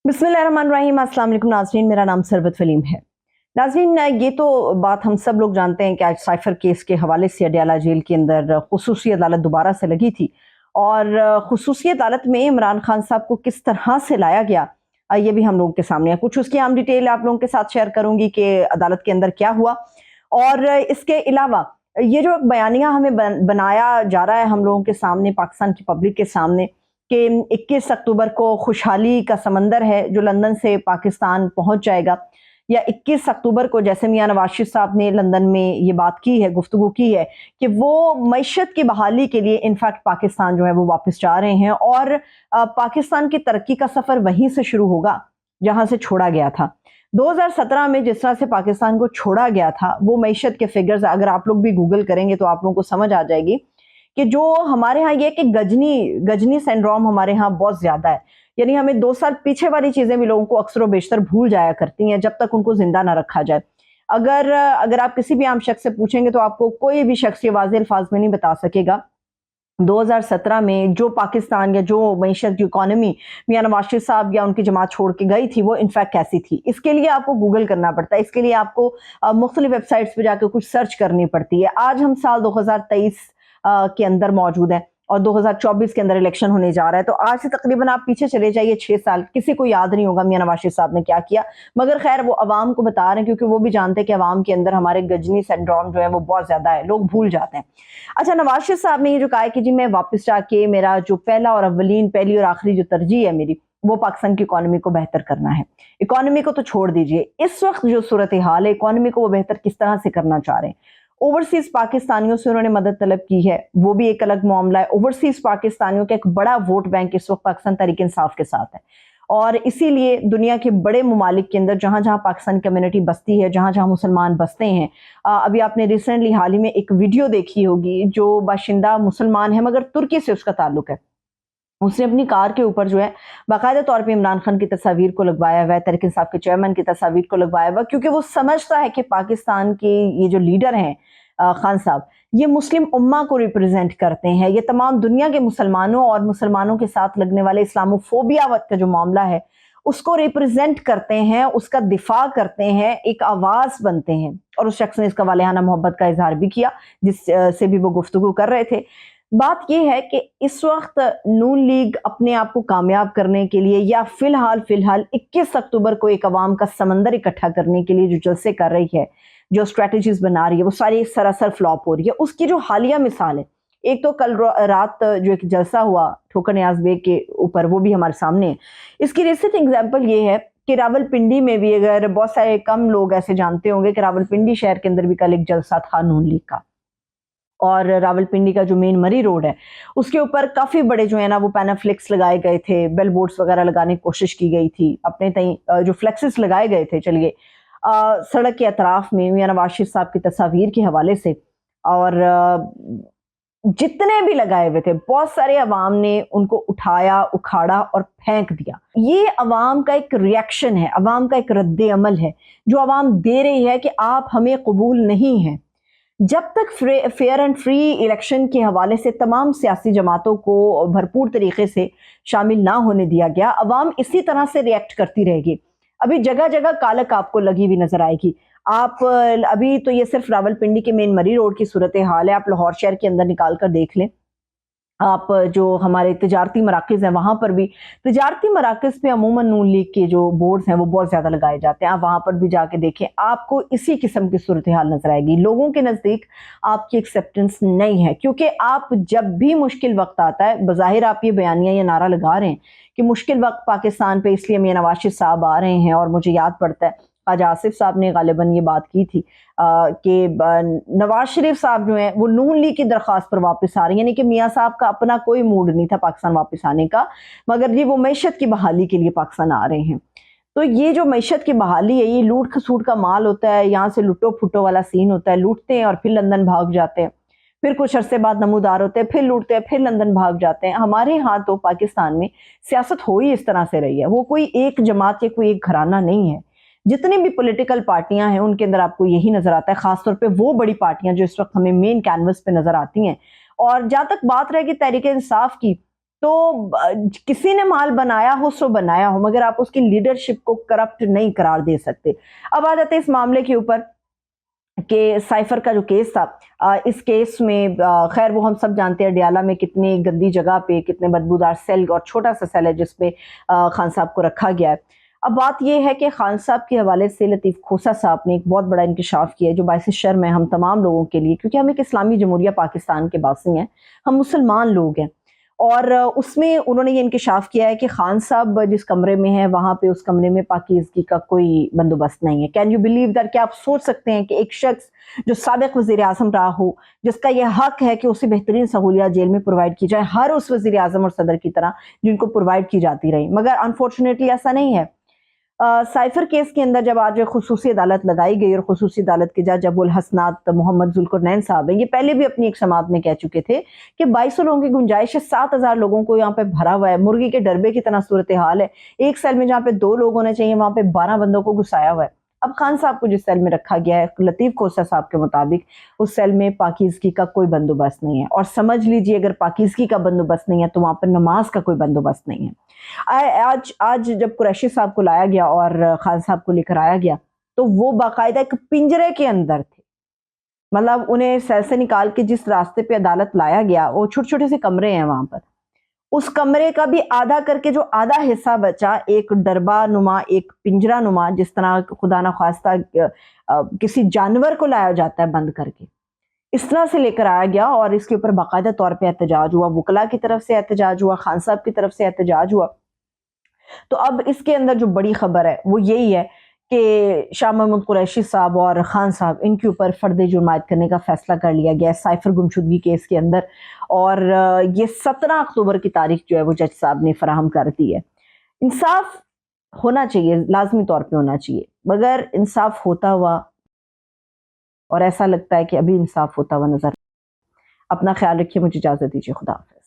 बिस्मिल्लाहिर्रहमानिर्रहीम। अस्सलाम वालेकुम नाज़रीन, मेरा नाम सरबत फलीम है। नाज़रीन, ये तो बात हम सब लोग जानते हैं कि आज साइफर केस के हवाले से अडयाला जेल के अंदर खुसूसी अदालत दोबारा से लगी थी और खुसूसी अदालत में इमरान खान साहब को किस तरह से लाया गया, ये भी हम लोगों के सामने है। कुछ उसकी आम डिटेल आप लोगों के साथ शेयर करूंगी कि अदालत के अंदर क्या हुआ। और इसके अलावा ये जो बयानिया हमें बनाया जा रहा है हम लोगों के सामने, पाकिस्तान की पब्लिक के सामने, कि 21 अक्टूबर को खुशहाली का समंदर है जो लंदन से पाकिस्तान पहुंच जाएगा, या 21 अक्टूबर को जैसे मियां नवाज शरीफ साहब ने लंदन में ये बात की है, गुफ्तगू की है कि वो मईशत की बहाली के लिए इनफैक्ट पाकिस्तान जो है वो वापस जा रहे हैं और पाकिस्तान की तरक्की का सफर वहीं से शुरू होगा जहां से छोड़ा गया था। 2017 में जिस तरह से पाकिस्तान को छोड़ा गया था, वो मईशत के फिगर्स अगर आप लोग भी गूगल करेंगे तो आप लोगों को समझ आ जाएगी कि जो हमारे यहाँ ये कि गजनी सिंड्रोम हमारे यहाँ बहुत ज्यादा है। यानी हमें 2 साल पीछे वाली चीजें भी लोगों को अक्सर बेशतर भूल जाया करती हैं जब तक उनको जिंदा ना रखा जाए। अगर आप किसी भी आम शख्स से पूछेंगे तो आपको कोई भी शख्स ये वाज़ेह अल्फाज में नहीं बता सकेगा 2017 में जो पाकिस्तान या जो मईशत की इकोनॉमी मियां नवाज शरीफ साहब या उनकी जमात छोड़ के गई थी वो इनफैक्ट कैसी थी। इसके लिए आपको गूगल करना पड़ता है, इसके लिए आपको मुख्तलिफ वेबसाइट्स पे जाकर कुछ सर्च करनी पड़ती है। आज हम साल 2023 के अंदर मौजूद है और 2024 के अंदर इलेक्शन होने जा रहा है, तो आज से तकरीबन आप पीछे चले जाइए 6 साल, किसी को याद नहीं होगा मियां नवाज शरीफ साहब ने क्या किया। मगर खैर वो अवाम को बता रहे हैं क्योंकि वो भी जानते हैं कि अवाम के अंदर हमारे गजनी सिंड्रोम जो है वो बहुत ज्यादा है, लोग भूल जाते हैं। अच्छा, नवाज शरीफ साहब ने ये जो कहा है कि जी मैं वापस जाके मेरा जो पहली और आखिरी जो तरजीह है मेरी, वो पाकिस्तान की इकोनॉमी को बेहतर करना है। इकोनॉमी को तो छोड़ दीजिए, इस वक्त जो सूरत हाल है इकोनॉमी को वो बेहतर किस तरह से करना चाह रहे हैं। ओवरसीज पाकिस्तानियों से उन्होंने मदद तलब की है, वो भी एक अलग मामला है। ओवरसीज पाकिस्तानियों का एक बड़ा वोट बैंक इस वक्त पाकिस्तान तहरीक इंसाफ के साथ है और इसीलिए दुनिया के बड़े ममालिक के अंदर जहां जहां पाकिस्तान कम्युनिटी बसती है, जहां जहां मुसलमान बसते हैं, अभी आपने रिसेंटली हाल ही में एक वीडियो देखी होगी जो बाशिंदा मुसलमान है मगर तुर्की से उसका ताल्लुक है, उसने अपनी कार के ऊपर जो है बाकायदा तौर पे इमरान खान की तस्वीर को लगवाया हुआ है, तहरीक इंसाफ के चेयरमैन की तस्वीर को लगवाया हुआ, क्योंकि वो समझता है कि पाकिस्तान के ये जो लीडर हैं खान साहब, ये मुस्लिम उम्मा को रिप्रेजेंट करते हैं। ये तमाम दुनिया के मुसलमानों और मुसलमानों के साथ लगने वाले इस्लामोफोबिया का जो मामला है उसको रिप्रेजेंट करते हैं, उसका दिफा करते हैं, एक आवाज बनते हैं। और उस शख्स ने इसका वालिहाना मोहब्बत का इजहार भी किया जिस से भी वो गुफ्तगू कर रहे थे। बात यह है कि इस वक्त नून लीग अपने आप को कामयाब करने के लिए या फिलहाल 21 अक्टूबर को एक अवाम का समंदर इकट्ठा करने के लिए जो जलसे कर रही है, जो स्ट्रेटजीज बना रही है, वो सारी सरासर फ्लॉप हो रही है। उसकी जो हालिया मिसाल है, एक तो कल रात जो एक जलसा हुआ ठोकर नियाज बेग के ऊपर, वो भी हमारे सामने है। इसकी रिसेंट एग्जाम्पल ये है कि रावलपिंडी में भी, अगर बहुत सारे कम लोग ऐसे जानते होंगे कि रावलपिंडी शहर के अंदर भी कल एक जलसा था नून लीग का, और रावलपिंडी का जो मेन मरी रोड है उसके ऊपर काफी बड़े जो है ना वो पैनाफ्लेक्स लगाए गए थे, बेल बोर्ड्स वगैरह लगाने की कोशिश की गई थी, अपने तई जो फ्लेक्सेस लगाए गए थे चलिए सड़क के अतराफ में मियां नवाज शरीफ साहब की तस्वीर के हवाले से, और जितने भी लगाए हुए थे बहुत सारे अवाम ने उनको उठाया, उखाड़ा और फेंक दिया। ये अवाम का एक रिएक्शन है, अवाम का एक रद्द अमल है जो अवाम दे रही है कि आप हमें कबूल नहीं हैं। जब तक फेयर एंड फ्री इलेक्शन के हवाले से तमाम सियासी जमातों को भरपूर तरीके से शामिल ना होने दिया गया, अवाम इसी तरह से रिएक्ट करती रहेगी। अभी जगह जगह कालक आपको लगी हुई नजर आएगी। आप अभी तो ये सिर्फ रावलपिंडी के मेन मरी रोड की सूरत हाल है, आप लाहौर शहर के अंदर निकाल कर देख लें, आप जो हमारे तिजारती मराकज़ हैं वहां पर भी, तिजारती मराकज़ पे अमूमन नून लीग के जो बोर्ड्स हैं वो बहुत ज्यादा लगाए जाते हैं। आप वहां पर भी जाके देखें, आपको इसी किस्म की सूरत हाल नजर आएगी। लोगों के नजदीक आपकी एक्सेप्टेंस नहीं है, क्योंकि आप जब भी मुश्किल वक्त आता है, बज़ाहिर आप ये बयानिया ये नारा लगा रहे हैं कि मुश्किल वक्त पाकिस्तान पे इसलिए मियां नवाज शरीफ साहब आ रहे हैं, और मुझे याद पड़ता है ख्वाजा आसिफ साहब ने गालिबन ये बात की थी कि नवाज शरीफ साहब जो है वो नून लीग की दरख्वास्त पर वापस आ रही है, यानी कि मियां साहब का अपना कोई मूड नहीं था पाकिस्तान वापस आने का, मगर जी वो मैशत की बहाली के लिए पाकिस्तान आ रहे हैं। तो ये जो मैशत की बहाली है, ये लूट खसूट का माल होता है, यहाँ से लुटो फुटो वाला सीन होता है, लूटते हैं और फिर लंदन भाग जाते हैं, फिर कुछ अरसे बाद नमूदार होते हैं, फिर लूटते हैं, फिर लंदन भाग जाते हैं। हमारे यहाँ तो पाकिस्तान में सियासत हो ही इस तरह से रही है, वो कोई एक जमात या कोई एक घराना नहीं है। जितनी भी पॉलिटिकल पार्टियां हैं उनके अंदर आपको यही नजर आता है, खासतौर पे वो बड़ी पार्टियां जो इस वक्त हमें मेन कैनवस पे नजर आती हैं। और जहां तक बात रहेगी तहरीक इंसाफ की, تو کسی نے مال بنایا ہو سو بنایا ہو، مگر آپ اس کی لیڈرشپ کو کرپٹ نہیں قرار دے سکتے۔ اب آ جاتے ہیں اس معاملے کے اوپر کہ سائفر کا جو کیس تھا، اس کیس میں خیر وہ ہم سب جانتے ہیں ڈیالہ میں کتنی گندی جگہ پہ کتنے بدبودار سیل اور چھوٹا سا سیل ہے جس پہ خان صاحب کو رکھا گیا ہے۔ اب بات یہ ہے کہ خان صاحب کے حوالے سے لطیف کھوسہ صاحب نے ایک بہت بڑا انکشاف کیا ہے جو باعث شرم ہے ہم تمام لوگوں کے لیے، کیونکہ ہم ایک اسلامی جمہوریہ پاکستان کے باسی ہیں، ہم مسلمان لوگ ہیں، اور اس میں انہوں نے یہ انکشاف کیا ہے کہ خان صاحب جس کمرے میں ہیں وہاں پہ اس کمرے میں پاکیزگی کا کوئی بندوبست نہیں ہے۔ Can you believe that? کیا آپ سوچ سکتے ہیں کہ ایک شخص جو سابق وزیر اعظم رہا ہو، جس کا یہ حق ہے کہ اسے بہترین سہولیات جیل میں پرووائڈ کی جائے، ہر اس وزیر اعظم اور صدر کی طرح جن کو پرووائڈ کی جاتی رہی، مگر انفارچونیٹلی ایسا نہیں ہے۔ سائفر کیس کے اندر جب آج خصوصی عدالت لگائی گئی اور خصوصی عدالت کے جج ابو الحسنات محمد ذوالقرنین صاحب ہیں، یہ پہلے بھی اپنی ایک سماعت میں کہہ چکے تھے کہ 2200 لوگوں کی گنجائش ہے، 7000 لوگوں کو یہاں پہ بھرا ہوا ہے، مرغی کے ڈربے کی طرح صورتحال ہے، ایک سیل میں جہاں پہ 2 لوگ ہونے چاہیے وہاں پہ 12 بندوں کو گھسایا ہوا ہے۔ اب خان صاحب کو جس سیل میں رکھا گیا ہے لطیف کھوسہ صاحب کے مطابق اس سیل میں پاکیزگی کا کوئی بندوبست نہیں ہے، اور سمجھ لیجئے اگر پاکیزگی کا بندوبست نہیں ہے تو وہاں پر نماز کا کوئی بندوبست نہیں ہے۔ آج جب قریشی صاحب کو لایا گیا اور خان صاحب کو لے کر آیا گیا تو وہ باقاعدہ ایک پنجرے کے اندر تھے، مطلب انہیں سیل سے نکال کے جس راستے پہ عدالت لایا گیا وہ چھوٹے چھوٹے سے کمرے ہیں وہاں پر، اس کمرے کا بھی آدھا کر کے جو آدھا حصہ بچا ایک ڈربا نما ایک پنجرا نما جس طرح خدا نخواستہ کسی جانور کو لایا جاتا ہے بند کر کے، اس طرح سے لے کر آیا گیا، اور اس کے اوپر باقاعدہ طور پہ احتجاج ہوا، وکلاء کی طرف سے احتجاج ہوا، خان صاحب کی طرف سے احتجاج ہوا۔ تو اب اس کے اندر جو بڑی خبر ہے وہ یہی ہے کہ شاہ محمود قریشی صاحب اور خان صاحب ان کے اوپر فرد جرم عائد کرنے کا فیصلہ کر لیا گیا ہے سائفر گمشدگی کیس کے اندر، اور یہ 17 اکتوبر کی تاریخ جو ہے وہ جج صاحب نے فراہم کر دی ہے۔ انصاف ہونا چاہیے، لازمی طور پہ ہونا چاہیے، مگر انصاف ہوتا ہوا، اور ایسا لگتا ہے کہ ابھی انصاف ہوتا ہوا نظر۔ اپنا خیال رکھیے، مجھے اجازت دیجیے، خدا حافظ۔